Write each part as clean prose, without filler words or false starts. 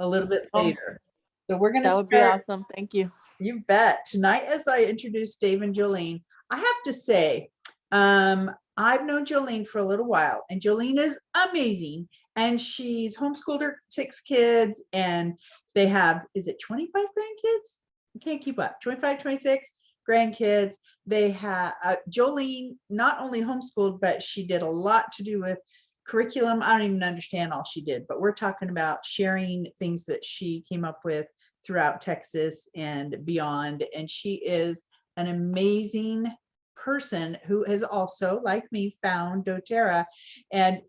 a little bit Oh, later. So we're going to that would be start. awesome. Thank you. You bet. Tonight, as I introduce Dave and Jolene, I have to say, I've known Jolene for a little while, and Jolene is amazing. And she's homeschooled her 6 kids, and they have, is it 25 grandkids? I can't keep up. 25, 26 grandkids. They have Jolene not only homeschooled, but she did a lot to do with curriculum. I don't even understand all she did, but we're talking about sharing things that she came up with throughout Texas and beyond. And she is an amazing person who has also, like me, found doTERRA. And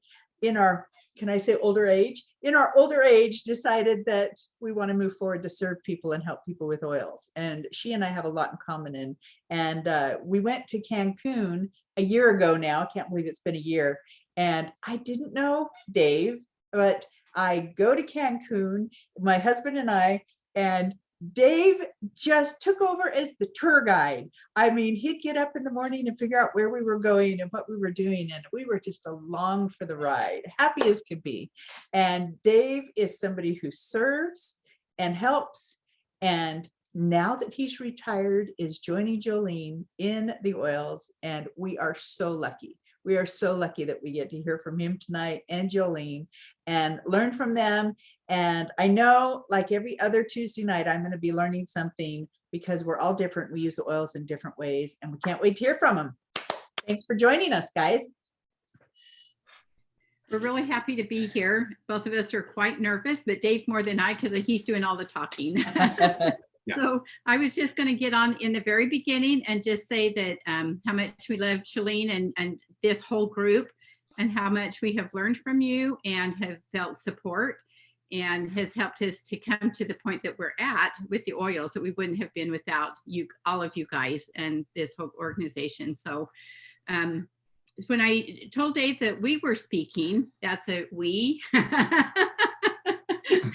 in our, can I say older age? In our older age, decided that we want to move forward to serve people and help people with oils. And she and I have a lot in common. And we went to Cancun a year ago now. I can't believe it's been a year. And I didn't know Dave, but I go to Cancun, my husband and I, and Dave just took over as the tour guide. I mean, he'd get up in the morning and figure out where we were going and what we were doing. And we were just along for the ride, happy as could be. And Dave is somebody who serves and helps. And now that he's retired, is joining Jolene in the oils. And we are so lucky. We are so lucky that we get to hear from him tonight and Jolene and learn from them. And I know, like every other Tuesday night, I'm going to be learning something because we're all different. We use the oils in different ways, and we can't wait to hear from them. Thanks for joining us, guys. We're really happy to be here. Both of us are quite nervous, but Dave more than I, because he's doing all the talking. Yeah. So I was just going to get on in the very beginning and just say that how much we love Jolene and this whole group, and how much we have learned from you and have felt support, and has helped us to come to the point that we're at with the oils, that we wouldn't have been without you, all of you guys, and this whole organization. So when I told Dave that we were speaking, that's a we.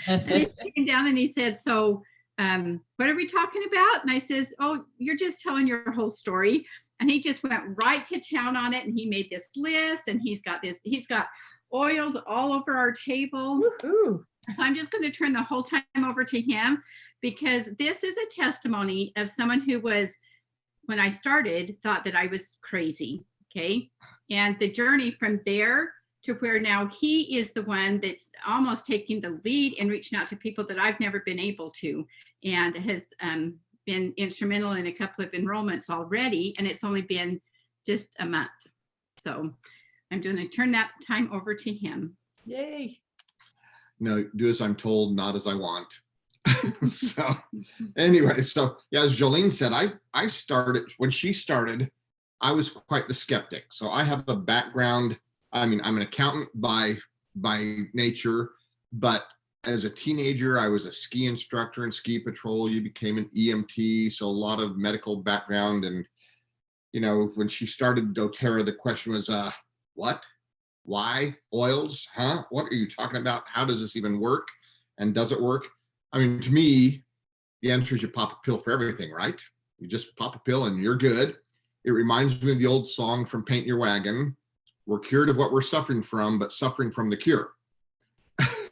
And he came down and he said, so what are we talking about? And I says, oh, you're just telling your whole story. And he just went right to town on it. And he made this list, and he's got oils all over our table. Woo-hoo. So I'm just going to turn the whole time over to him, because this is a testimony of someone who was, when I started, thought that I was crazy. Okay. And the journey from there to where now he is the one that's almost taking the lead and reaching out to people that I've never been able to, and has been instrumental in a couple of enrollments already. And it's only been just a month. So I'm going to turn that time over to him. Yay. No, do as I'm told, not as I want. So anyway, so yeah, as Jolene said, I started, when she started, I was quite the skeptic. So I have a background. I mean, I'm an accountant by nature, but as a teenager, I was a ski instructor in ski patrol. You became an EMT, so a lot of medical background. And, you know, when she started doTERRA, the question was, what? Why? Oils? Huh? What are you talking about? How does this even work? And does it work? I mean, to me, the answer is you pop a pill for everything, right? You just pop a pill and you're good. It reminds me of the old song from Paint Your Wagon. We're cured of what we're suffering from, but suffering from the cure,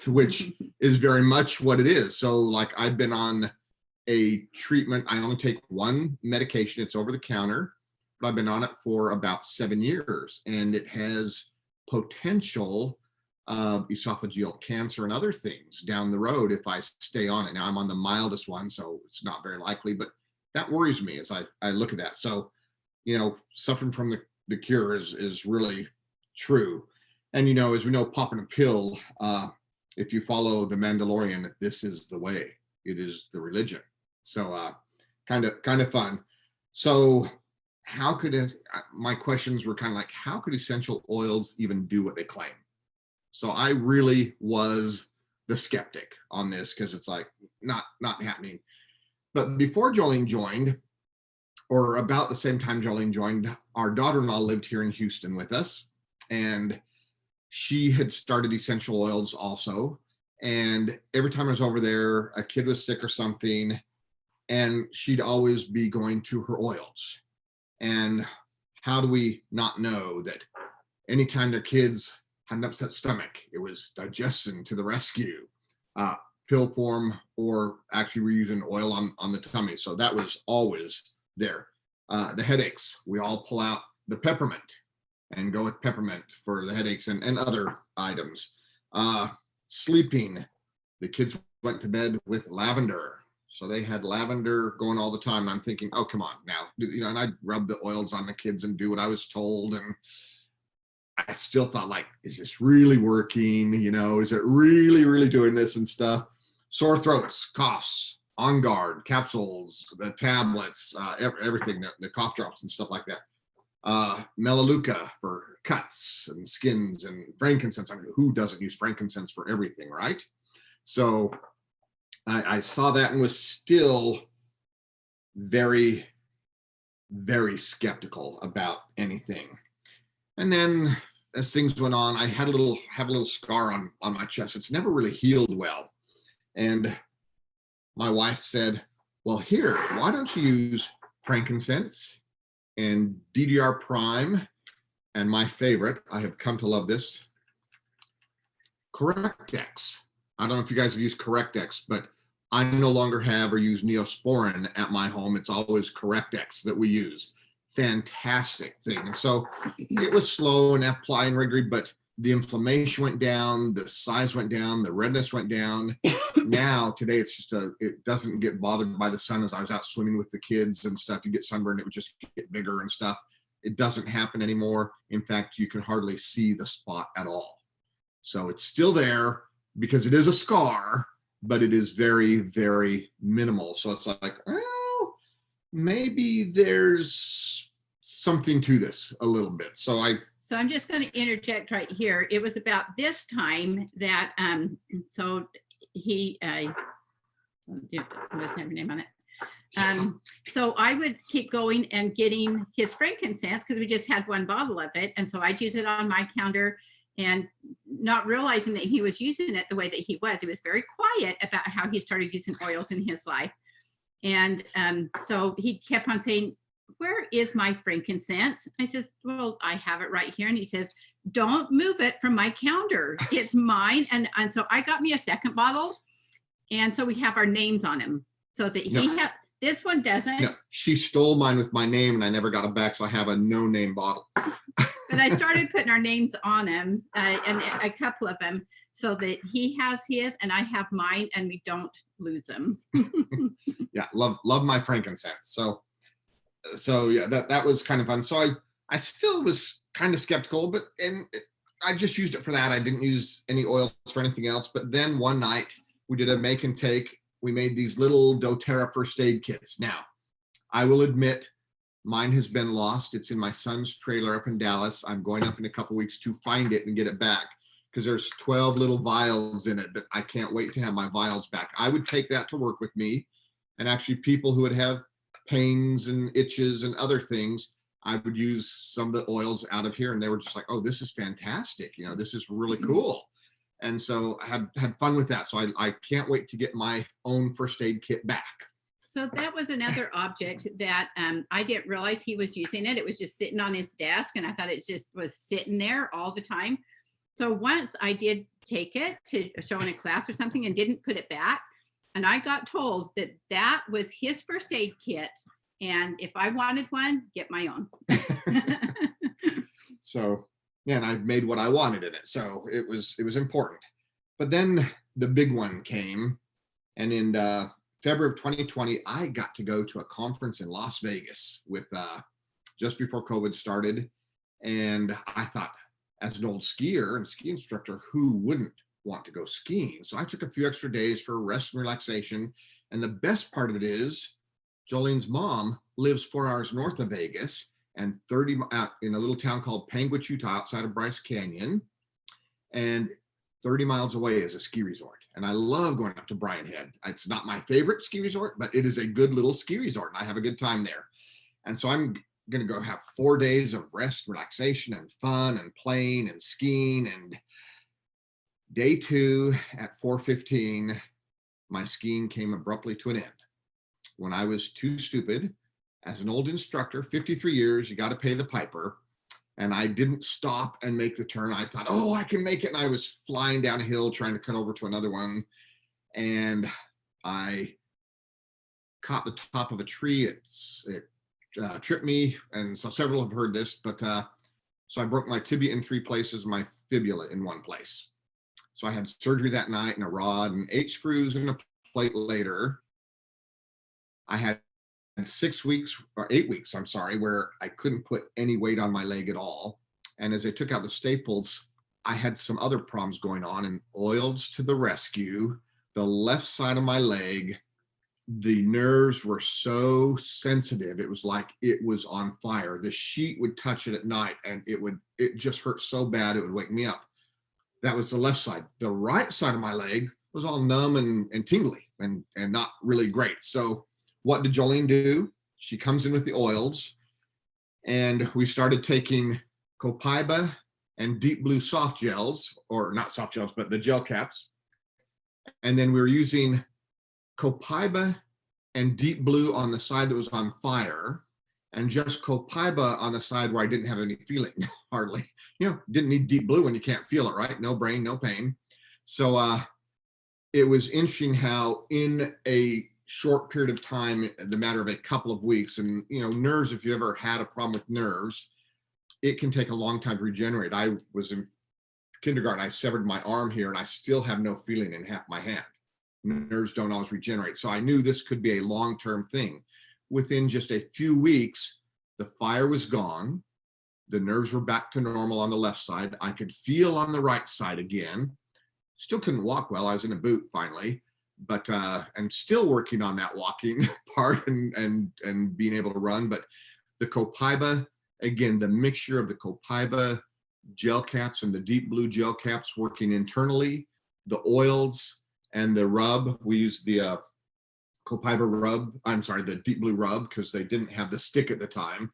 which is very much what it is. So like, I've been on a treatment. I only take one medication. It's over the counter, but I've been on it for about 7 years, and it has potential of esophageal cancer and other things down the road if I stay on it. Now I'm on the mildest one, so it's not very likely, but that worries me as I look at that. So, you know, suffering from the cure is really true. And, you know, as we know, popping a pill, if you follow the Mandalorian, this is the way. It is the religion. So kind of fun. So how could my questions were kind of like, how could essential oils even do what they claim? So I really was the skeptic on this, because it's like not happening. But before Jolene joined, or about the same time Jolene joined, our daughter-in-law lived here in Houston with us, and she had started essential oils also. And every time I was over there, a kid was sick or something, and she'd always be going to her oils. And how do we not know that anytime their kids had an upset stomach, it was digestion to the rescue. pill form, or actually we're using oil on the tummy. So that was always there. The headaches, we all pull out the peppermint and go with peppermint for the headaches and other items. Sleeping, the kids went to bed with lavender. So they had lavender going all the time. And I'm thinking, oh, come on now, and I'd rub the oils on the kids and do what I was told. And I still thought, like, is this really working? Is it really doing this and stuff? Sore throats, coughs, On Guard, capsules, the tablets, everything, the cough drops and stuff like that. Melaleuca for cuts and skins, and frankincense. I mean, who doesn't use frankincense for everything, right? So I saw that and was still very, very skeptical about anything. And then as things went on, I have a little scar on my chest. It's never really healed well. And my wife said, well, here, why don't you use frankincense and DDR prime, and my favorite, I have come to love this, Correctex. I don't know if you guys have used Correctex, but I no longer have or use Neosporin at my home. It's always Correctex that we use. Fantastic thing. And so it was slow and applying regularly, but the inflammation went down, the size went down, the redness went down. Now, today, it's just it doesn't get bothered by the sun. As I was out swimming with the kids and stuff, you get sunburned, it would just get bigger and stuff. It doesn't happen anymore. In fact, you can hardly see the spot at all. So it's still there because it is a scar, but it is very, very minimal. So it's like, well, maybe there's something to this a little bit. So I'm just going to interject right here. It was about this time that, so he, doesn't have a name on it. So I would keep going and getting his frankincense because we just had one bottle of it. And so I'd use it on my counter and not realizing that he was using it the way that he was. He was very quiet about how he started using oils in his life. And so he kept on saying, where is my frankincense? I said, well, I have it right here. And he says, don't move it from my counter. It's mine. And so I got me a second bottle. And so we have our names on him so that he had, this one doesn't. No, she stole mine with my name and I never got it back. So I have a no name bottle. But I started putting our names on them and a couple of them so that he has his and I have mine and we don't lose them. Yeah, love my frankincense. So yeah, that was kind of fun. So I still was kind of skeptical, I just used it for that. I didn't use any oils for anything else. But then one night we did a make and take. We made these little doTERRA first aid kits. Now, I will admit, mine has been lost. It's in my son's trailer up in Dallas. I'm going up in a couple weeks to find it and get it back because there's 12 little vials in it that I can't wait to have my vials back. I would take that to work with me. And actually people who would have pains and itches and other things, I would use some of the oils out of here. And they were just like, oh, this is fantastic. This is really cool. And so I had fun with that. So I can't wait to get my own first aid kit back. So that was another object that I didn't realize he was using it. It was just sitting on his desk and I thought it just was sitting there all the time. So once I did take it to show in a class or something and didn't put it back. And I got told that that was his first aid kit. And if I wanted one, get my own. So, yeah, and I made what I wanted in it. So it was important. But then the big one came. And in February of 2020, I got to go to a conference in Las Vegas with just before COVID started. And I thought, as an old skier and ski instructor, who wouldn't want to go skiing? So I took a few extra days for rest and relaxation. And the best part of it is Jolene's mom lives 4 hours north of Vegas and 30 in a little town called Panguitch, Utah, outside of Bryce Canyon. And 30 miles away is a ski resort. And I love going up to Bryan Head. It's not my favorite ski resort, but it is a good little ski resort. And I have a good time there. And so I'm going to go have 4 days of rest, relaxation, and fun and playing and skiing. And day 2 at 4:15, my skiing came abruptly to an end. When I was too stupid, as an old instructor, 53 years, you got to pay the piper. And I didn't stop and make the turn. I thought, oh, I can make it. And I was flying down a hill trying to cut over to another one. and I caught the top of a tree. It tripped me, and so several have heard this, but so I broke my tibia in 3 places, my fibula in 1 place. So I had surgery that night and a rod and 8 screws and a plate later. I had 6 weeks or 8 weeks, I'm sorry, where I couldn't put any weight on my leg at all. And as they took out the staples, I had some other problems going on, and oils to the rescue. The left side of my leg, the nerves were so sensitive. It was like it was on fire. The sheet would touch it at night and it just hurt so bad it would wake me up. That was the left side. The right side of my leg was all numb and tingly and not really great. So what did Jolene do? She comes in with the oils, and we started taking Copaiba and Deep Blue soft gels, or not soft gels, but the gel caps. And then we were using Copaiba and Deep Blue on the side that was on fire, and just Copaiba on the side where I didn't have any feeling, hardly. Didn't need Deep Blue when you can't feel it, right? No brain, no pain. So it was interesting how in a short period of time, the matter of a couple of weeks, and nerves, if you ever had a problem with nerves, it can take a long time to regenerate. I was in kindergarten, I severed my arm here, and I still have no feeling in half my hand. Nerves don't always regenerate. So I knew this could be a long-term thing. Within just a few weeks, the fire was gone. The nerves were back to normal on the left side. I could feel on the right side again. Still couldn't walk well. I was in a boot finally, but I'm still working on that walking part and being able to run. But the Copaiba, again, the mixture of the Copaiba gel caps and the Deep Blue gel caps working internally, the oils and the rub. We used the Copaiba rub, the Deep Blue rub, because they didn't have the stick at the time.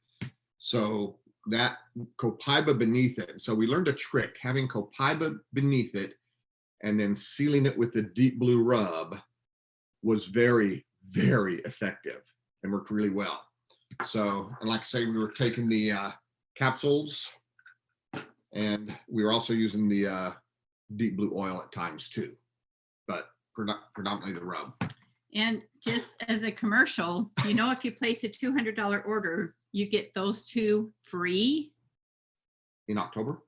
So that Copaiba beneath it. So we learned a trick, having Copaiba beneath it and then sealing it with the Deep Blue rub was very, very effective and worked really well. So, and like I say, we were taking the capsules, and we were also using the Deep Blue oil at times too, but predominantly the rub. And just as a commercial, if you place a $200 order, you get those 2 free In October?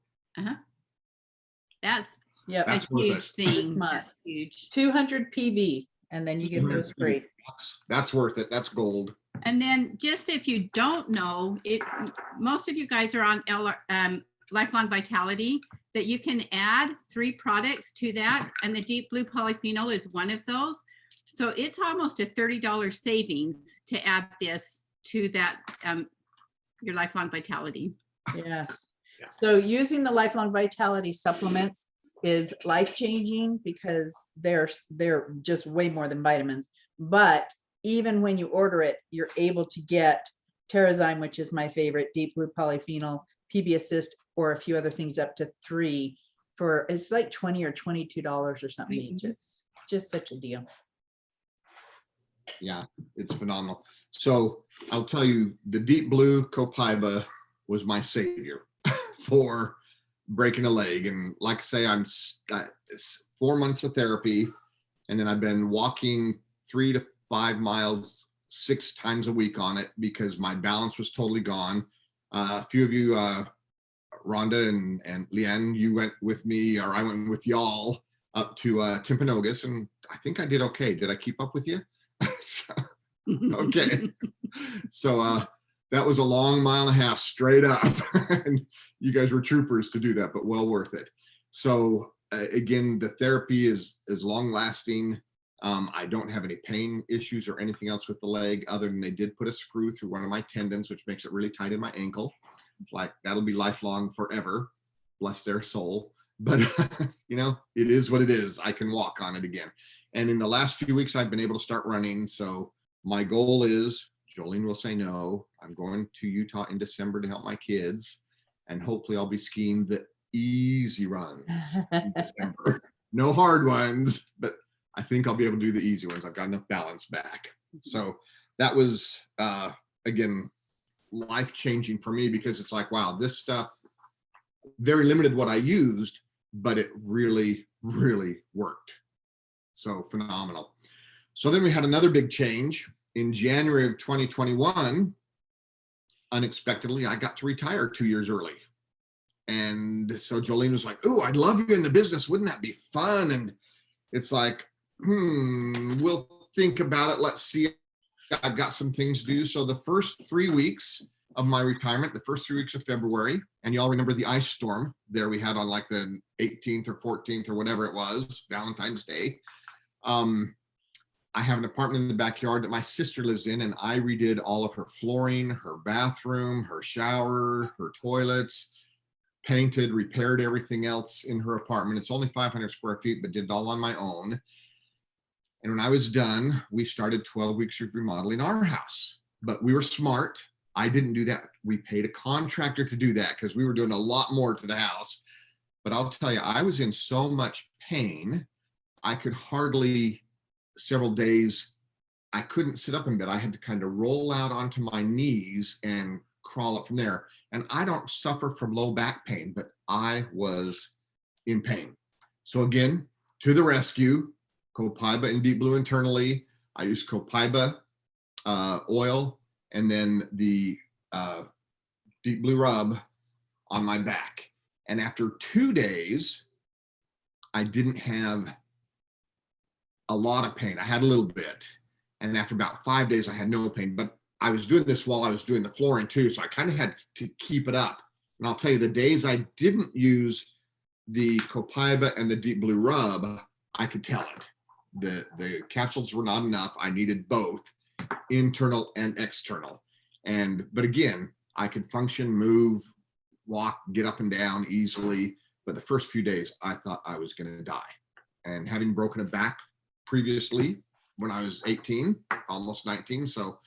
That's Yep. a That's worth huge it. thing. Month. That's huge. 200 PV, and then you get those free. That's worth it. That's gold. And then just if you don't know, most of you guys are on Lifelong Vitality, that you can add 3 products to that. And the Deep Blue polyphenol is one of those. So it's almost a $30 savings to add this to that, your Lifelong Vitality. Yes. Yeah. So using the Lifelong Vitality supplements is life-changing because they're just way more than vitamins. But even when you order it, you're able to get Terrazyme, which is my favorite, Deep Blue polyphenol, PB Assist, or a few other things up to 3 for, it's like $20 or $22 or something each. It's just such a deal. Yeah, it's phenomenal. So I'll tell you, the Deep Blue Copaiba was my savior for breaking a leg. And like I say, it's 4 months of therapy, and then I've been walking 3 to 5 miles 6 times a week on it because my balance was totally gone. A few of you, Rhonda and Leanne, you went with me, or I went with y'all up to Timpanogos, and I think I did okay. Did I keep up with you? So, okay. So that was a long 1.5 miles straight up. And you guys were troopers to do that, but well worth it. So again, the therapy is long lasting. I don't have any pain issues or anything else with the leg, other than they did put a screw through one of my tendons, which makes it really tight in my ankle. Like, that'll be lifelong forever, bless their soul. But it is what it is. I can walk on it again. And in the last few weeks, I've been able to start running. So my goal is, Jolene will say no, I'm going to Utah in December to help my kids. And hopefully I'll be skiing the easy runs in December. No hard ones, but I think I'll be able to do the easy ones. I've got enough balance back. So that was, again, life-changing for me, because it's like, wow, this stuff, very limited what I used, but it really, really worked. So phenomenal. So then we had another big change in January of 2021. Unexpectedly, I got to retire 2 years early. And so Jolene was like, "Oh, I'd love you in the business. Wouldn't that be fun?" And it's like, we'll think about it. Let's see. I've got some things to do. So the first 3 weeks of my retirement, the first 3 weeks of February, and y'all remember the ice storm there we had on like the 18th or 14th or whatever it was, Valentine's Day. I have an apartment in the backyard that my sister lives in, and I redid all of her flooring, her bathroom, her shower, her toilets, painted, repaired everything else in her apartment. It's only 500 square feet, but did it all on my own. And when I was done, we started 12 weeks of remodeling our house. But we were smart. I didn't do that. We paid a contractor to do that because we were doing a lot more to the house. But I'll tell you, I was in so much pain, I could hardly, several days, I couldn't sit up in bed. I had to kind of roll out onto my knees and crawl up from there. And I don't suffer from low back pain, but I was in pain. So again, to the rescue, Copaiba and Deep Blue internally. I use Copaiba oil and then the Deep Blue rub on my back. And after 2 days, I didn't have a lot of pain. I had a little bit. And after about 5 days, I had no pain. But I was doing this while I was doing the flooring too. So I kind of had to keep it up. And I'll tell you, the days I didn't use the Copaiba and the Deep Blue rub, I could tell it. The capsules were not enough. I needed both, internal and external. But again, I could function, move, walk, get up and down easily. But the first few days, I thought I was going to die. And having broken a back previously when I was 18, almost 19. So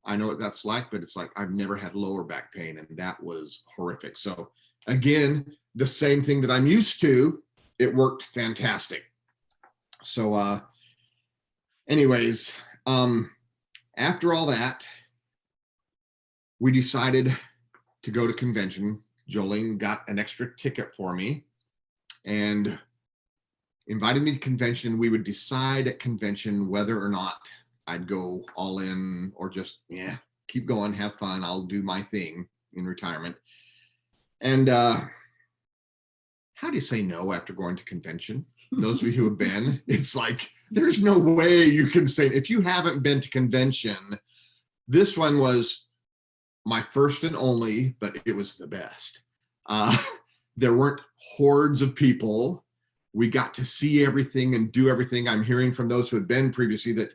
I know what that's like, but it's like I've never had lower back pain, and that was horrific. So again, the same thing that I'm used to, it worked fantastic. So anyways, after all that, we decided to go to convention. Jolene got an extra ticket for me and invited me to convention. We would decide at convention whether or not I'd go all in or just, keep going, have fun. I'll do my thing in retirement. And how do you say no after going to convention? Those of you who have been, it's like, there's no way you can say, if you haven't been to convention, this one was my first and only, but it was the best. There weren't hordes of people. We got to see everything and do everything. I'm hearing from those who had been previously that,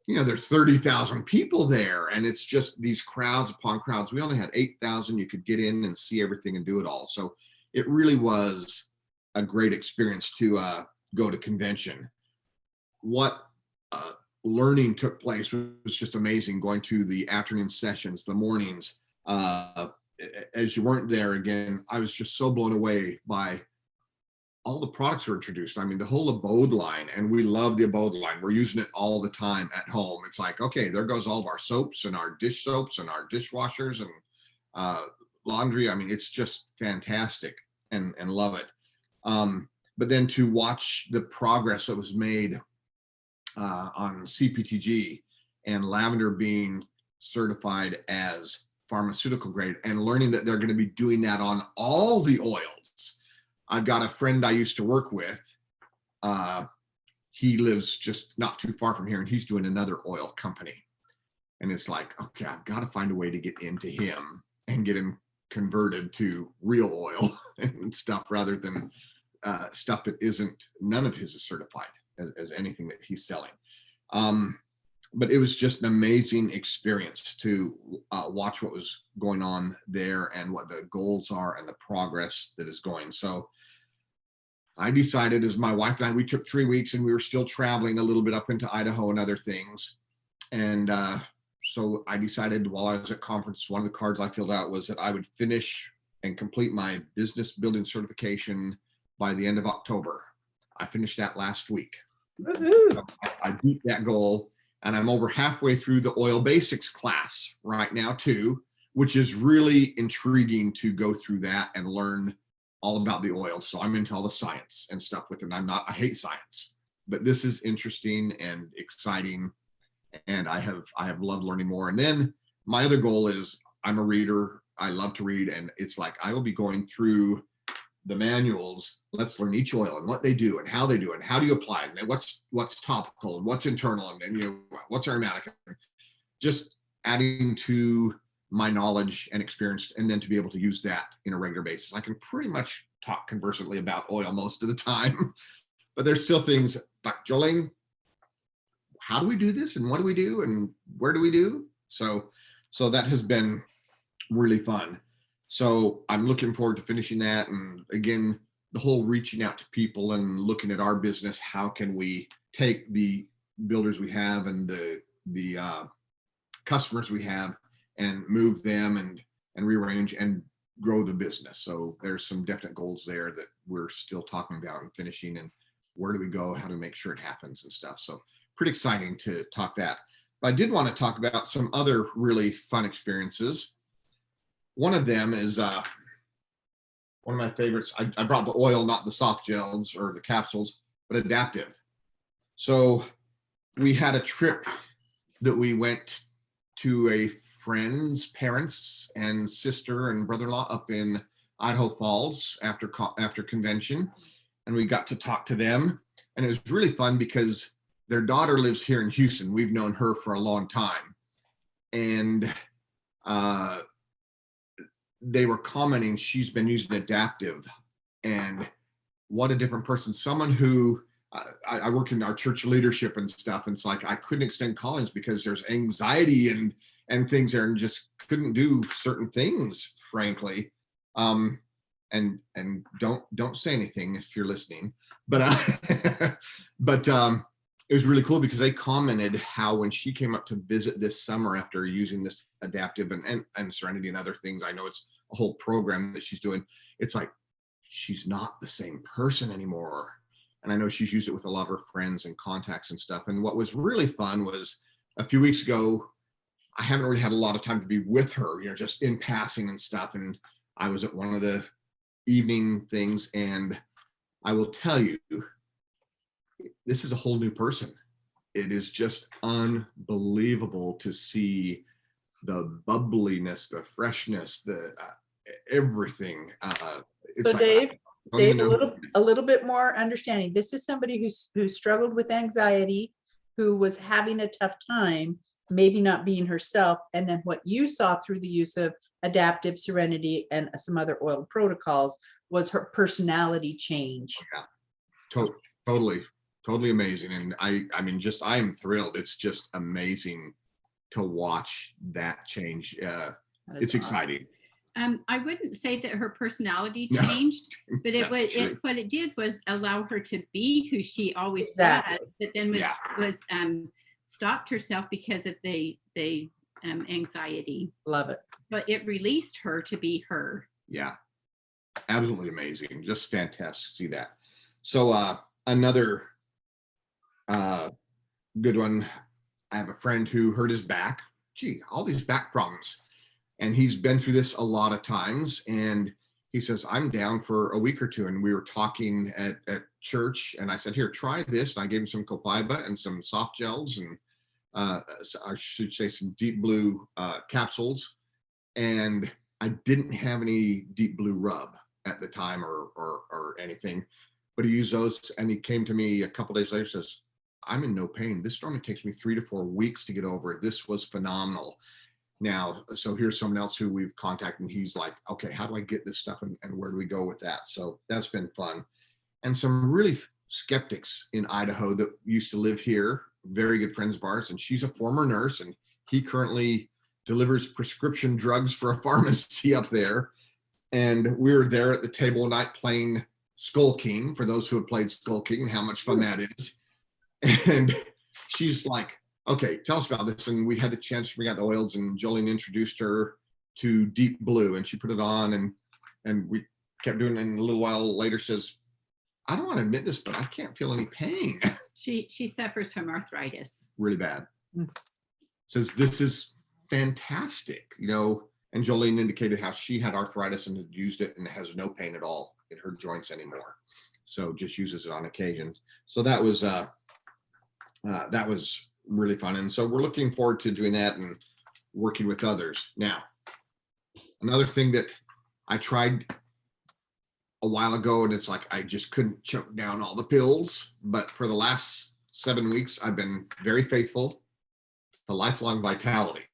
there's 30,000 people there, and it's just these crowds upon crowds. We only had 8,000. You could get in and see everything and do it all. So it really was a great experience to go to convention. What learning took place was just amazing, going to the afternoon sessions, the mornings. As you weren't there, again, I was just so blown away by all the products were introduced. I mean, the whole Abode line, and we love the Abode line. We're using it all the time at home. It's like, okay, there goes all of our soaps and our dish soaps and our dishwashers and laundry. I mean, it's just fantastic and love it. But then to watch the progress that was made on CPTG and lavender being certified as pharmaceutical grade, and learning that they're going to be doing that on all the oils. I've got a friend I used to work with. He lives just not too far from here, and he's doing another oil company. And it's like, okay, I've got to find a way to get into him and get him converted to real oil and stuff, rather than stuff that none of his is certified as anything that he's selling. But it was just an amazing experience to watch what was going on there and what the goals are and the progress that is going. So I decided, as my wife and I, we took 3 weeks, and we were still traveling a little bit up into Idaho and other things. And so I decided while I was at conference, one of the cards I filled out was that I would finish and complete my business building certification by the end of October. I finished that last week. Woohoo. I beat that goal. And I'm over halfway through the oil basics class right now too, which is really intriguing to go through that and learn all about the oils. So I'm into all the science and stuff with it. I hate science. but this is interesting and exciting, and I have loved learning more. And then my other goal is, I'm a reader. I love to read, and it's like I will be going through the manuals. Let's learn each oil and what they do and how they do it, and how do you apply it, and what's topical and what's internal, and you know, what's aromatic. Just adding to my knowledge and experience, and then to be able to use that in a regular basis. I can pretty much talk conversantly about oil most of the time, but there's still things like, Jolene, how do we do this, and what do we do, and where do we do? So that has been really fun. So I'm looking forward to finishing that. And again, the whole reaching out to people and looking at our business, how can we take the builders we have and the customers we have and move them and rearrange and grow the business. So there's some definite goals there that we're still talking about and finishing, and where do we go, how to make sure it happens and stuff. So pretty exciting to talk that. But I did want to talk about some other really fun experiences. One of them is one of my favorites. I brought the oil, not the soft gels or the capsules, but adaptive. So we had a trip that we went to a friend's parents and sister and brother-in-law up in Idaho Falls after convention, and we got to talk to them, and it was really fun because their daughter lives here in Houston. We've known her for a long time, and they were commenting she's been using adaptive, and what a different person. Someone who I work in our church leadership and stuff, and it's like I couldn't extend callings because there's anxiety and things there, and just couldn't do certain things, frankly. And don't say anything if you're listening, but it was really cool because they commented how when she came up to visit this summer after using this adaptive and Serenity and other things, I know it's a whole program that she's doing, it's like she's not the same person anymore. And I know she's used it with a lot of her friends and contacts and stuff. And what was really fun was a few weeks ago, I haven't really had a lot of time to be with her, you know, just in passing and stuff. And I was at one of the evening things, and I will tell you, this is a whole new person. It is just unbelievable to see the bubbliness, the freshness, the everything. It's So like, Dave, a little bit more understanding. This is somebody who struggled with anxiety, who was having a tough time, maybe not being herself. And then what you saw through the use of adaptive, Serenity, and some other oil protocols was her personality change. Yeah, totally amazing. And I mean, just, I am thrilled. It's just amazing to watch that change. It's exciting. I wouldn't say that her personality changed, but what it did was allow her to be who she always was, but then was stopped herself because of the anxiety. Love it. But it released her to be her. Yeah, absolutely amazing. Just fantastic to see that. So another good one. I have a friend who hurt his back. Gee, all these back problems. And he's been through this a lot of times. And he says, I'm down for a week or two. And we were talking at church, and I said, here, try this. And I gave him some Copaiba and some soft gels, and I should say some deep blue capsules. And I didn't have any deep blue rub at the time or anything, but he used those, and he came to me a couple days later, says, I'm in no pain. This normally takes me 3 to 4 weeks to get over it. This was phenomenal. Now, so here's someone else who we've contacted, and he's like, okay, how do I get this stuff, and where do we go with that? So that's been fun. And some really skeptics in Idaho that used to live here, very good friends of ours, and she's a former nurse, and he currently delivers prescription drugs for a pharmacy up there. And we were there at the table one night playing Skull King, for those who have played Skull King, and how much fun that is. And she's like, okay, tell us about this. And we had the chance to bring out the oils, and Jolene introduced her to Deep Blue, and she put it on, and we kept doing it. And a little while later says, I don't want to admit this, but I can't feel any pain. She suffers from arthritis. Really bad. Says, this is fantastic, you know. And Jolene indicated how she had arthritis and had used it and has no pain at all in her joints anymore. So just uses it on occasion. So that was really fun. And so we're looking forward to doing that and working with others. Now, another thing that I tried a while ago, and it's like I just couldn't choke down all the pills. But for the last 7 weeks, I've been very faithful to Lifelong Vitality.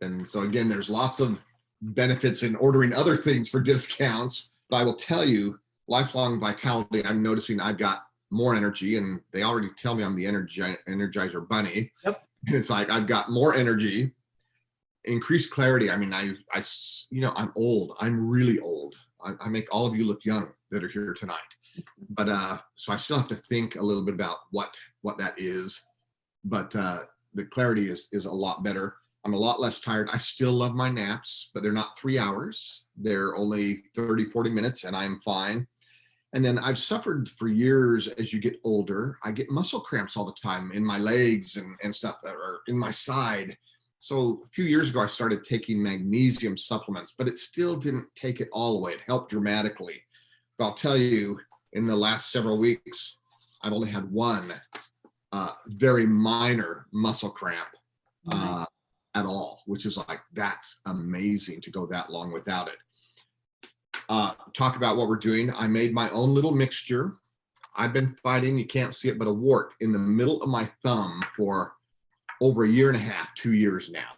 And so again, there's lots of benefits in ordering other things for discounts. But I will tell you, Lifelong Vitality, I'm noticing I've got more energy, and they already tell me I'm the Energizer Bunny. Yep. And it's like I've got more energy, increased clarity. I mean, I'm old. I'm really old. I make all of you look young that are here tonight. But so I still have to think a little bit about what that is. But the clarity is a lot better. I'm a lot less tired. I still love my naps, but they're not 3 hours. They're only 30, 40 minutes, and I'm fine. And then I've suffered for years as you get older. I get muscle cramps all the time in my legs and stuff, or in my side. So a few years ago, I started taking magnesium supplements, but it still didn't take it all away. It helped dramatically. But I'll tell you, in the last several weeks, I've only had one very minor muscle cramp at all, which is like, that's amazing to go that long without it. Talk about what we're doing. I made my own little mixture. I've been fighting, you can't see it, but a wart in the middle of my thumb for over 1.5 years, 2 years now.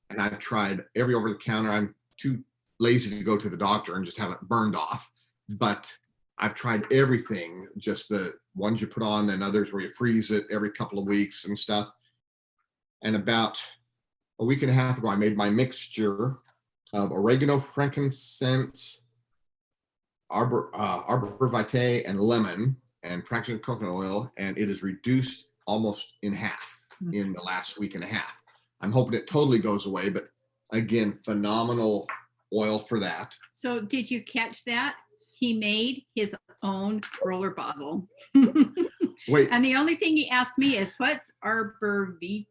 And I've tried every over the counter. I'm too lazy to go to the doctor and just have it burned off. But I've tried everything, just the ones you put on, and others where you freeze it every couple of weeks and stuff. And about 1.5 weeks ago, I made my mixture of oregano, frankincense, arbor vitae, and lemon, and fractionated coconut oil, and it is reduced almost in half in the last 1.5 weeks. I'm hoping it totally goes away, but again, phenomenal oil for that. So did you catch that? He made his own roller bottle. Wait. And the only thing he asked me is, what's arborvitae?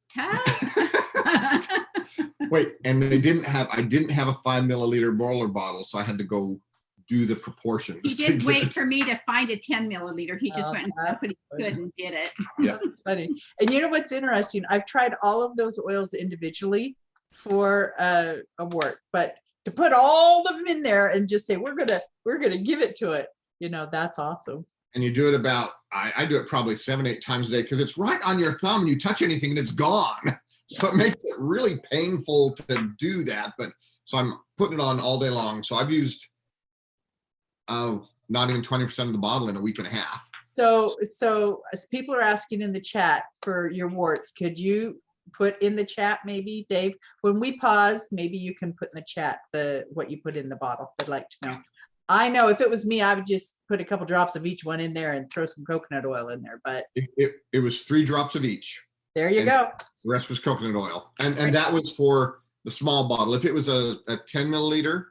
Wait, and I didn't have a 5 milliliter roller bottle, so I had to go do the proportions. He did wait for me to find a 10 milliliter. He just went and found what he could and did it. Yeah. That's funny. And you know what's interesting? I've tried all of those oils individually for a wart, but to put all of them in there and just say, we're gonna give it to it, that's awesome. And you do it about, I do it probably 7, 8 times a day, because it's right on your thumb and you touch anything and it's gone. So it makes it really painful to do that. But so I'm putting it on all day long. So I've used not even 20% of the bottle in 1.5 weeks. So as people are asking in the chat for your warts, could you put in the chat, maybe, Dave, when we pause, maybe you can put in the chat what you put in the bottle. I'd like to know. I know if it was me, I would just put a couple drops of each one in there and throw some coconut oil in there, but it was 3 drops of each. There you go. The rest was coconut oil. And that was for the small bottle. If it was a 10 milliliter,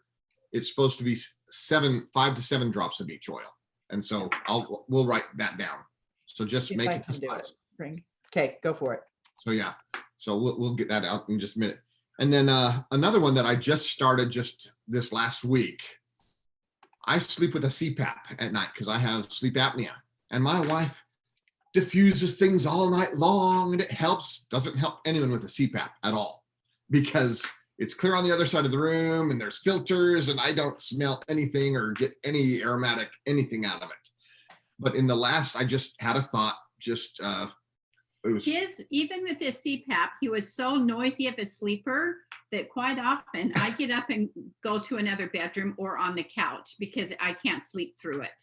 it's supposed to be 5 to 7 drops of each oil. And so we'll write that down. So just make it the size. Okay, go for it. So yeah, so we'll get that out in just a minute. And then another one that I just started just this last week. I sleep with a CPAP at night because I have sleep apnea, and my wife diffuses things all night long, and it doesn't help anyone with a CPAP at all, because it's clear on the other side of the room and there's filters and I don't smell anything or get any aromatic anything out of it. But in the last, I just had a thought, even with his CPAP, he was so noisy of a sleeper that quite often I get up and go to another bedroom or on the couch because I can't sleep through it.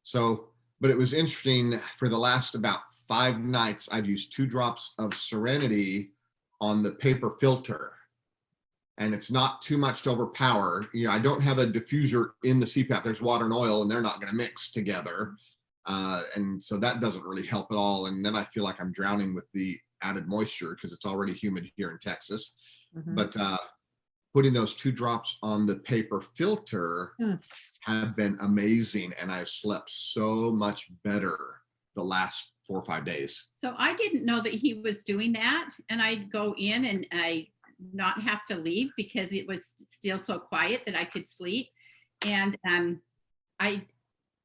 So, but it was interesting, for the last about 5 nights, I've used 2 drops of Serenity on the paper filter, and it's not too much to overpower. I don't have a diffuser in the CPAP. There's water and oil, and they're not going to mix together. And so that doesn't really help at all. And then I feel like I'm drowning with the added moisture because it's already humid here in Texas. Mm-hmm. But putting those 2 drops on the paper filter have been amazing. And I've slept so much better the last 4 or 5 days. So I didn't know that he was doing that. And I'd go in and I not have to leave because it was still so quiet that I could sleep. And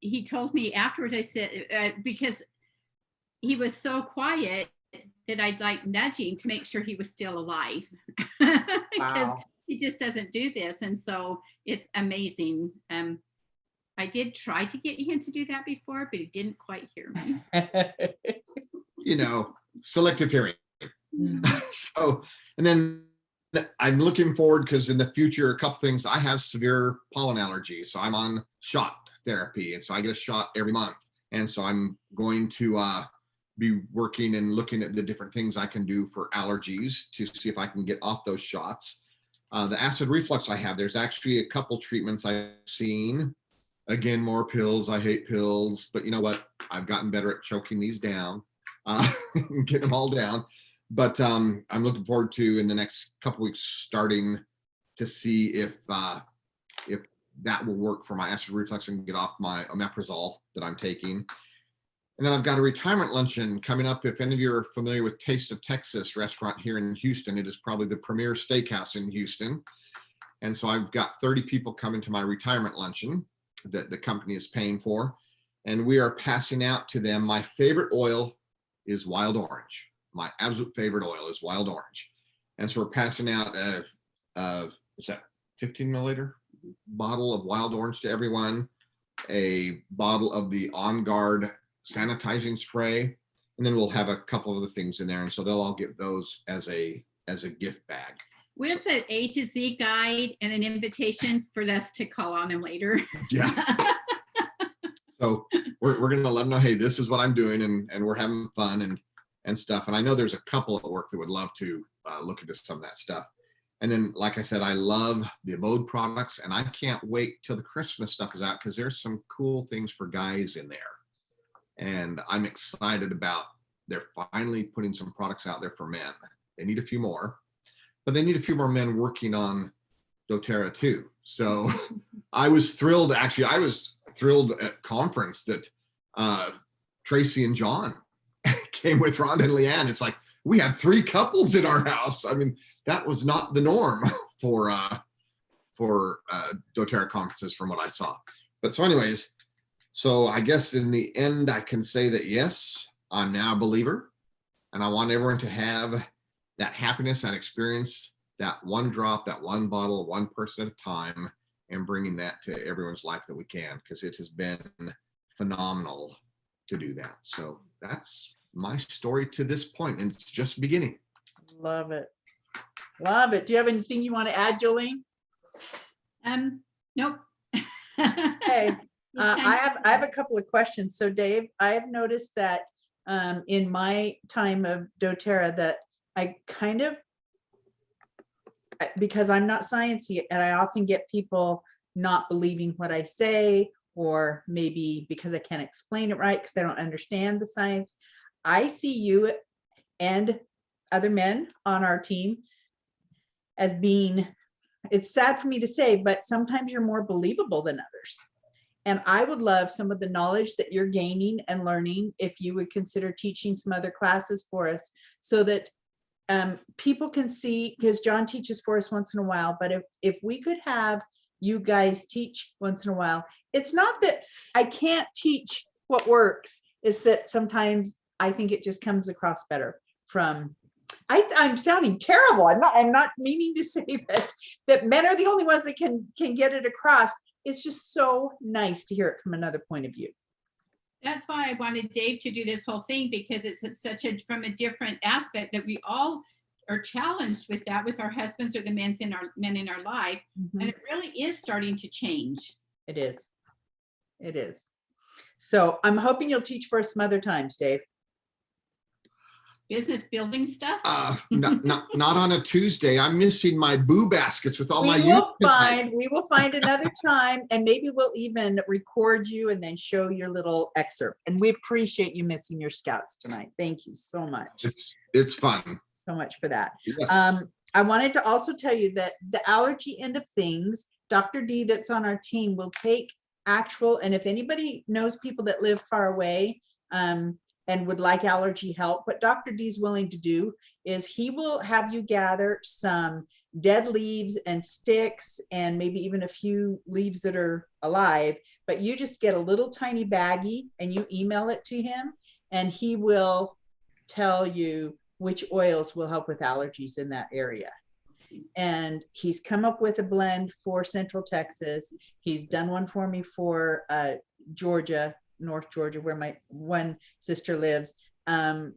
he told me afterwards, I said, because he was so quiet that I'd like nudging to make sure he was still alive. Because Wow. he just doesn't do this. And so it's amazing. I did try to get him to do that before, but he didn't quite hear me. You know, selective hearing. Mm. So, and then I'm looking forward because in the future, a couple things, I have severe pollen allergies. So I'm on shot therapy. And so I get a shot every month. And so I'm going to be working and looking at the different things I can do for allergies to see if I can get off those shots. The acid reflux I have, there's actually a couple treatments I've seen. Again, more pills. I hate pills, but you know what? I've gotten better at choking these down, getting them all down. But I'm looking forward to in the next couple weeks starting to see if that will work for my acid reflux and get off my omeprazole that I'm taking. And then I've got a retirement luncheon coming up. If any of you are familiar with Taste of Texas restaurant here in Houston, it is probably the premier steakhouse in Houston. And so I've got 30 people coming to my retirement luncheon that the company is paying for. And we are passing out to them. My favorite oil is wild orange. My absolute favorite oil is wild orange. And so we're passing out is that 15 milliliter bottle of wild orange to everyone, a bottle of the On Guard sanitizing spray, and then we'll have a couple of other things in there. And so they'll all get those as a gift bag. With an A to Z guide and an invitation for us to call on them later. Yeah. So we're going to let them know, hey, this is what I'm doing, and we're having fun and stuff. And I know there's a couple at work that would love to look into some of that stuff. And then, like I said, I love the Abode products, and I can't wait till the Christmas stuff is out because there's some cool things for guys in there. And I'm excited about they're finally putting some products out there for men. They need a few more, but they need a few more men working on doTERRA too. So I was thrilled. Actually, I was thrilled at conference that Tracy and John came with Rhonda and Leanne. It's like we had 3 couples in our house. I mean, that was not the norm for doTERRA conferences from what I saw. But so anyways, so I guess in the end, I can say that, yes, I'm now a believer, and I want everyone to have that happiness, that experience, that one drop, that one bottle, one person at a time, and bringing that to everyone's life that we can, because it has been phenomenal to do that. So that's my story to this point, and it's just beginning. Love it. Love it. Do you have anything you want to add, Jolene? Nope. Okay. I have a couple of questions. So Dave, I have noticed that in my time of doTERRA that I kind of, because I'm not sciencey, and I often get people not believing what I say, or maybe because I can't explain it right because I don't understand the science. I see you and other men on our team as being, it's sad for me to say, but sometimes you're more believable than others. And I would love some of the knowledge that you're gaining and learning if you would consider teaching some other classes for us, so that people can see, because John teaches for us once in a while, but if we could have you guys teach once in a while, it's not that I can't teach what works, it's that sometimes I think it just comes across better from, I'm sounding terrible. I'm not meaning to say that men are the only ones that can get it across. It's just so nice to hear it from another point of view. That's why I wanted Dave to do this whole thing, because it's such a, from a different aspect, that we all are challenged with that, with our husbands or the men in our life. Mm-hmm. And it really is starting to change. It is. It is. So I'm hoping you'll teach for us some other times, Dave. Business building stuff? Not on a Tuesday. I'm missing my boo baskets with all my We will find another time, and maybe we'll even record you and then show your little excerpt. And we appreciate you missing your scouts tonight. Thank you so much. It's fun. So much for that. Yes. I wanted to also tell you that the allergy end of things, Dr. D that's on our team will take actual, and if anybody knows people that live far away, and would like allergy help, what Dr. D is willing to do is he will have you gather some dead leaves and sticks and maybe even a few leaves that are alive, but you just get a little tiny baggie and you email it to him, and he will tell you which oils will help with allergies in that area. And he's come up with a blend for Central Texas. He's done one for me for Georgia, North Georgia, where my one sister lives. I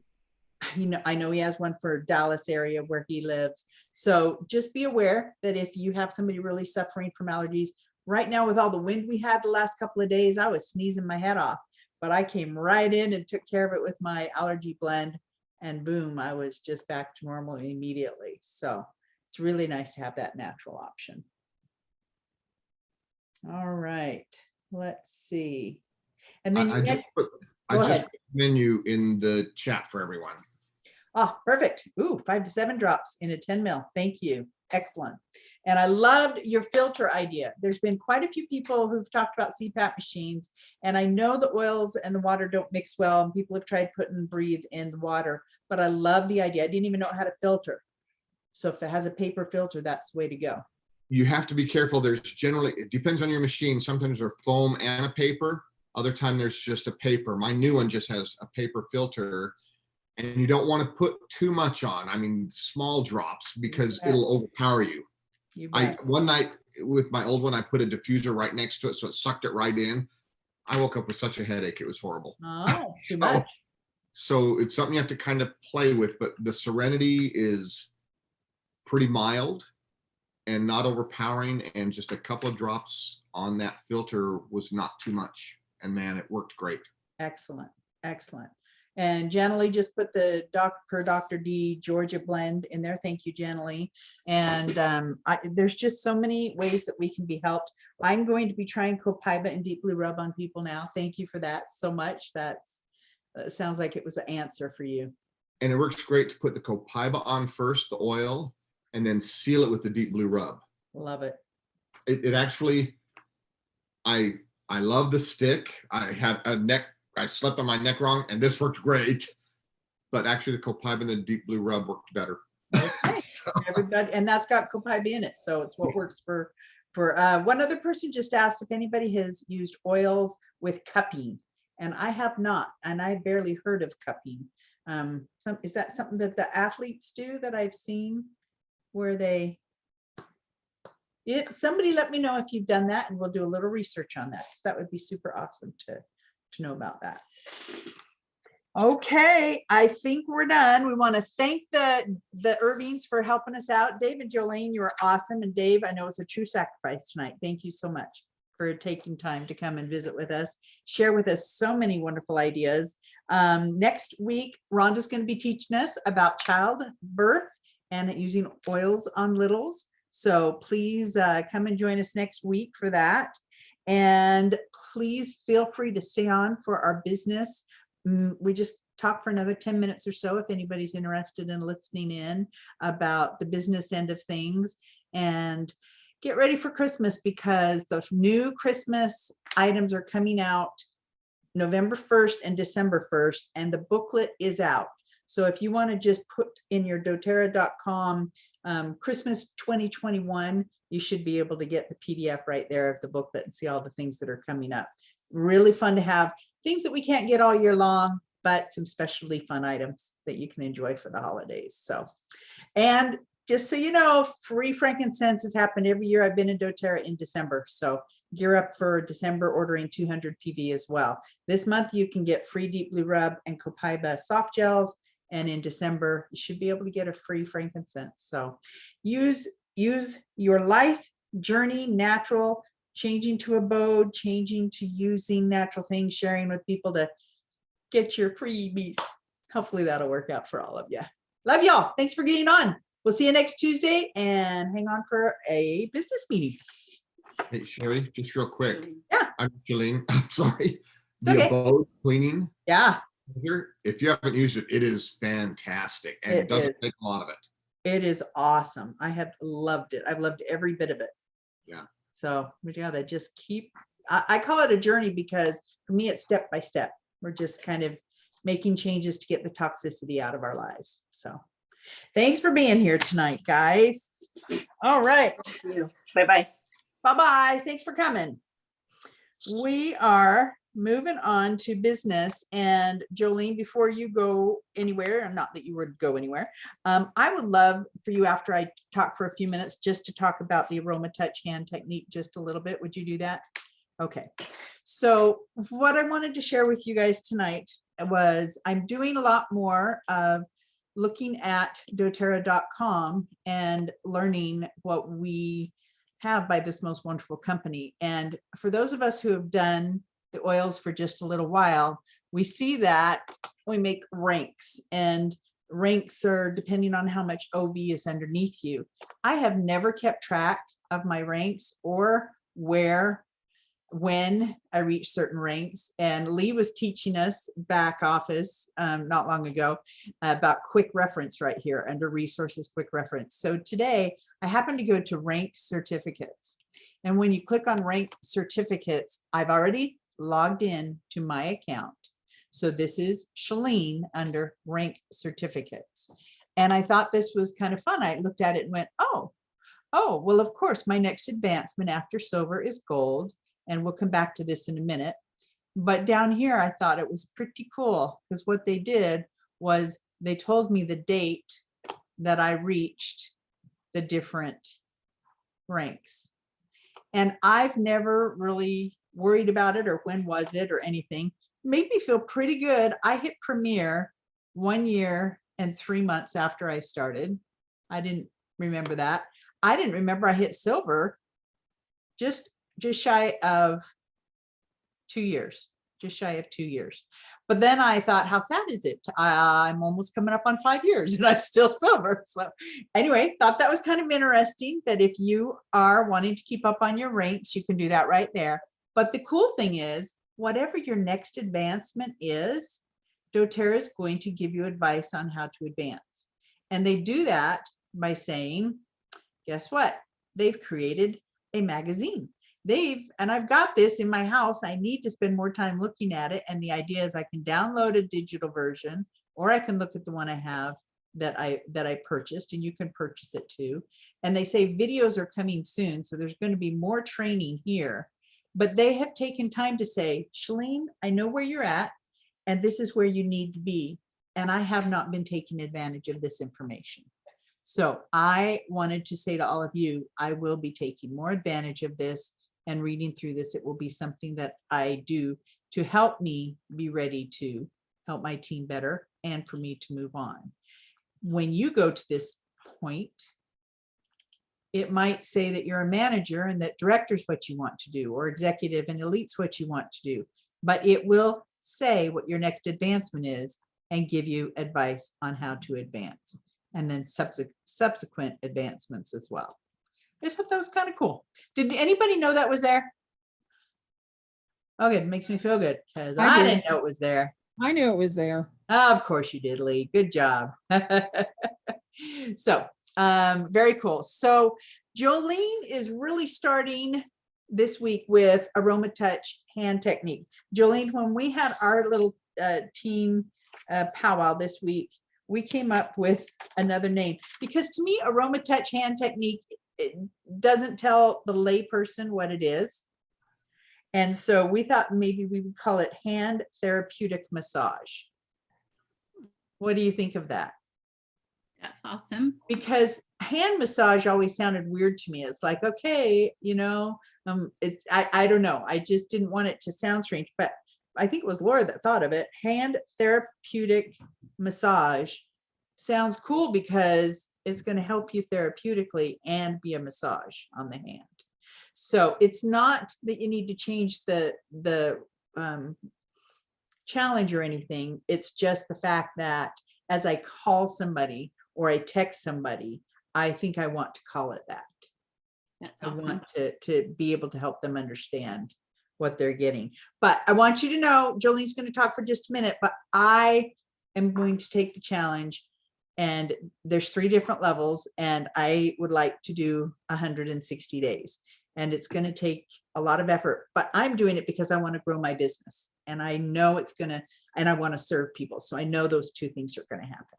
know he has one for Dallas area where he lives. So just be aware that if you have somebody really suffering from allergies, right now with all the wind we had the last couple of days, I was sneezing my head off, but I came right in and took care of it with my allergy blend, and boom, I was just back to normal immediately. So it's really nice to have that natural option. All right, let's see. And then I just put the menu in the chat for everyone. Oh, perfect. Ooh, 5 to 7 drops in a 10 ml. Thank you. Excellent. And I loved your filter idea. There's been quite a few people who've talked about CPAP machines, and I know the oils and the water don't mix well, and people have tried putting breathe in the water, but I love the idea. I didn't even know how to filter. So if it has a paper filter, that's the way to go. You have to be careful. There's generally, it depends on your machine. Sometimes there's foam and a paper. Other time there's just a paper. My new one just has a paper filter, and you don't want to put too much on. I mean, small drops, because it'll overpower you. One night with my old one, I put a diffuser right next to it, so it sucked it right in. I woke up with such a headache. It was horrible. Oh, it's too much. So it's something you have to kind of play with, but the Serenity is pretty mild and not overpowering, and just a couple of drops on that filter was not too much. And man, it worked great. Excellent. Excellent. And generally just put the per Dr. D Georgia blend in there. Thank you, generally. And there's just so many ways that we can be helped. I'm going to be trying Copaiba and Deep Blue Rub on people now. Thank you for that so much. That's sounds like it was an answer for you. And it works great to put the Copaiba on first, the oil, and then seal it with the Deep Blue Rub. Love it. It actually, I love the stick. I had I slept on my neck wrong, and this worked great. But actually the Copaiba and the Deep Blue Rub worked better. Okay. Everybody, and that's got Copaiba in it. So it's what works for one other person just asked if anybody has used oils with cupping, and I have not, and I barely heard of cupping. Is that something that the athletes do that I've seen where somebody let me know if you've done that, and we'll do a little research on that, because that would be super awesome to know about that. Okay, I think we're done. We want to thank the Irvings for helping us out. Dave and Jolene, you were awesome. And Dave, I know it's a true sacrifice tonight. Thank you so much for taking time to come and visit with us, share with us so many wonderful ideas. Next week, Rhonda's going to be teaching us about childbirth and using oils on littles. So please come and join us next week for that. And please feel free to stay on for our business. We just talk for another 10 minutes or so if anybody's interested in listening in about the business end of things. And get ready for Christmas, because the new Christmas items are coming out November 1st and December 1st, and the booklet is out. So if you want to just put in your doTERRA.com Christmas 2021, you should be able to get the PDF right there of the booklet and see all the things that are coming up. Really fun to have things that we can't get all year long, but some specialty fun items that you can enjoy for the holidays. So, and just so you know, free frankincense has happened every year I've been in doTERRA in December. So gear up for December, ordering 200 PV as well. This month you can get free Deep Blue Rub and Copaiba soft gels. And in December, you should be able to get a free frankincense. So use your life journey, natural, changing to abode, changing to using natural things, sharing with people to get your freebies. Hopefully that'll work out for all of you. Love y'all. Thanks for getting on. We'll see you next Tuesday, and hang on for a business meeting. Hey, Sherry, just real quick. Yeah. I'm Jolene. I'm sorry. It's okay. Abode cleaning. Yeah. If you haven't used it, it is fantastic, and it doesn't take a lot of it. It is awesome. I have loved it. I've loved every bit of it. Yeah. So we gotta just keep, I call it a journey, because for me it's step by step. We're just kind of making changes to get the toxicity out of our lives. So thanks for being here tonight, guys. All right. Bye-bye. Bye-bye. Thanks for coming. We are moving on to business. And Jolene, before you go anywhere, and not that you would go anywhere, I would love for you, after I talk for a few minutes, just to talk about the Aromatouch hand technique just a little bit. Would you do that? Okay. So what I wanted to share with you guys tonight was I'm doing a lot more of looking at doTERRA.com and learning what we have by this most wonderful company. And for those of us who have done the oils for just a little while, we see that we make ranks, and ranks are depending on how much OB is underneath you. I have never kept track of my ranks or when I reach certain ranks. And Lee was teaching us back office not long ago about quick reference right here under resources, quick reference. So today I happen to go to rank certificates. And when you click on rank certificates, I've already logged in to my account. So this is Shalene under rank certificates. And I thought this was kind of fun. I looked at it and went, oh, well, of course, my next advancement after silver is gold. And we'll come back to this in a minute. But down here, I thought it was pretty cool, because what they did was they told me the date that I reached the different ranks. And I've never really worried about it or when was it or anything. Made me feel pretty good. I hit Premier 1 year and 3 months after I started. I didn't remember that. I didn't remember I hit silver just shy of 2 years, just shy of 2 years. But then I thought, how sad is it? I'm almost coming up on 5 years and I'm still silver. So anyway, thought that was kind of interesting that if you are wanting to keep up on your ranks, you can do that right there. But the cool thing is, whatever your next advancement is, doTERRA is going to give you advice on how to advance. And they do that by saying, guess what? They've created a magazine. And I've got this in my house. I need to spend more time looking at it. And the idea is I can download a digital version, or I can look at the one I have that I purchased, and you can purchase it too. And they say videos are coming soon. So there's going to be more training here, but they have taken time to say, Shalene, I know where you're at, and this is where you need to be. And I have not been taking advantage of this information. So I wanted to say to all of you, I will be taking more advantage of this and reading through this. It will be something that I do to help me be ready to help my team better and for me to move on. When you go to this point, it might say that you're a manager and that director's what you want to do, or executive and elite's what you want to do, but it will say what your next advancement is and give you advice on how to advance, and then subsequent advancements as well. I just thought that was kind of cool. Did anybody know that was there? Okay, it makes me feel good because I didn't know it was there. I knew it was there. Of course you did, Lee. Good job. So very cool. So Jolene is really starting this week with Aromatouch hand technique. Jolene, when we had our little team powwow this week, we came up with another name, because to me, Aromatouch hand technique, it doesn't tell the layperson what it is. And so we thought maybe we would call it hand therapeutic massage. What do you think of that? That's awesome. Because hand massage always sounded weird to me. It's like, okay, you know, I don't know. I just didn't want it to sound strange, but I think it was Laura that thought of it. Hand therapeutic massage sounds cool because it's going to help you therapeutically and be a massage on the hand. So it's not that you need to change the challenge or anything. It's just the fact that as I call somebody or I text somebody, I think I want to call it that. That's awesome. I want to be able to help them understand what they're getting. But I want you to know, Jolene's going to talk for just a minute, but I am going to take the challenge, and there's 3 different levels, and I would like to do 160 days. And it's going to take a lot of effort, but I'm doing it because I want to grow my business. And I know and I want to serve people. So I know those two things are going to happen.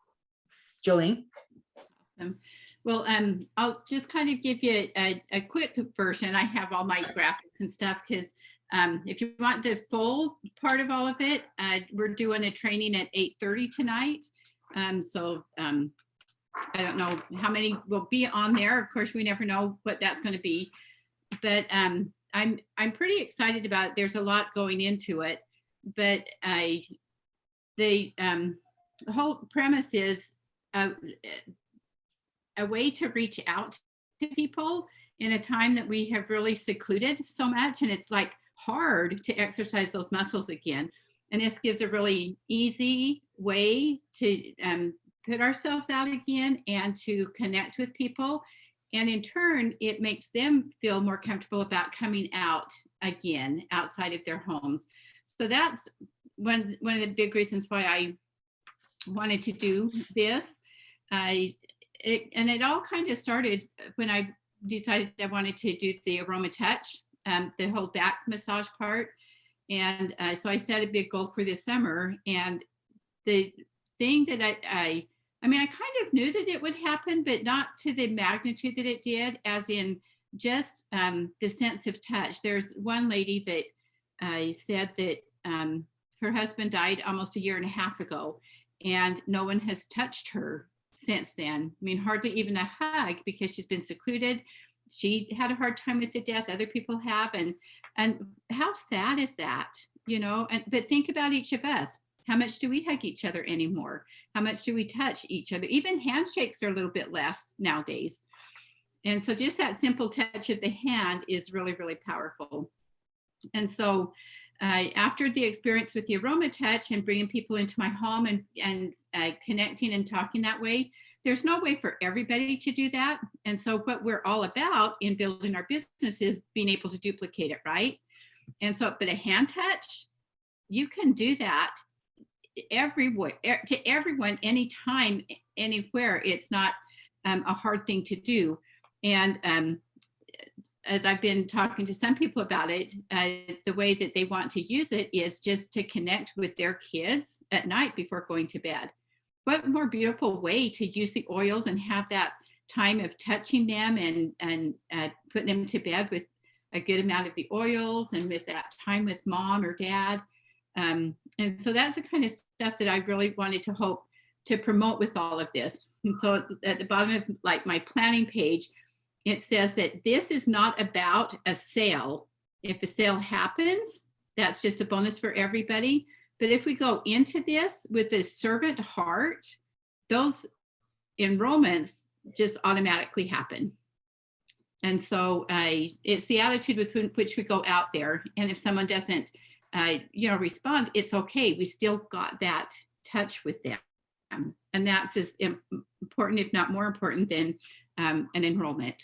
Jolene? Awesome. Well, I'll just kind of give you a quick version. I have all my graphics and stuff because if you want the full part of all of it, we're doing a training at 8:30 tonight. I don't know how many will be on there. Of course, we never know what that's going to be, but I'm pretty excited about it. There's a lot going into it, but the whole premise is a way to reach out to people in a time that we have really secluded so much, and it's like hard to exercise those muscles again. And this gives a really easy way to put ourselves out again and to connect with people. And in turn, it makes them feel more comfortable about coming out again outside of their homes. So that's one of the big reasons why I wanted to do this. It all kind of started when I decided I wanted to do the Aromatouch, the whole back massage part. And so I set a big goal for this summer. And the thing that I kind of knew that it would happen, but not to the magnitude that it did, as in just the sense of touch. There's one lady that said that her husband died almost a year and a half ago, and no one has touched her since then. I mean, hardly even a hug, because she's been secluded. She had a hard time with the death. Other people have. And how sad is that, you know? But think about each of us. How much do we hug each other anymore? How much do we touch each other? Even handshakes are a little bit less nowadays. And so just that simple touch of the hand is really, really powerful. And so after the experience with the Aromatouch and bringing people into my home and connecting and talking that way, there's no way for everybody to do that. And so what we're all about in building our business is being able to duplicate it, right? And so, but a hand touch, you can do that everywhere, to everyone, anytime, anywhere. It's not a hard thing to do. And as I've been talking to some people about it, the way that they want to use it is just to connect with their kids at night before going to bed. What more beautiful way to use the oils and have that time of touching them and putting them to bed with a good amount of the oils, and with that time with mom or dad. And so that's the kind of stuff that I really wanted to hope to promote with all of this. And so at the bottom of like my planning page, it says that this is not about a sale. If a sale happens, that's just a bonus for everybody. But if we go into this with a servant heart, those enrollments just automatically happen. And so it's the attitude with which we go out there. And if someone doesn't, respond, it's okay. We still got that touch with them. And that's as important, if not more important, than an enrollment.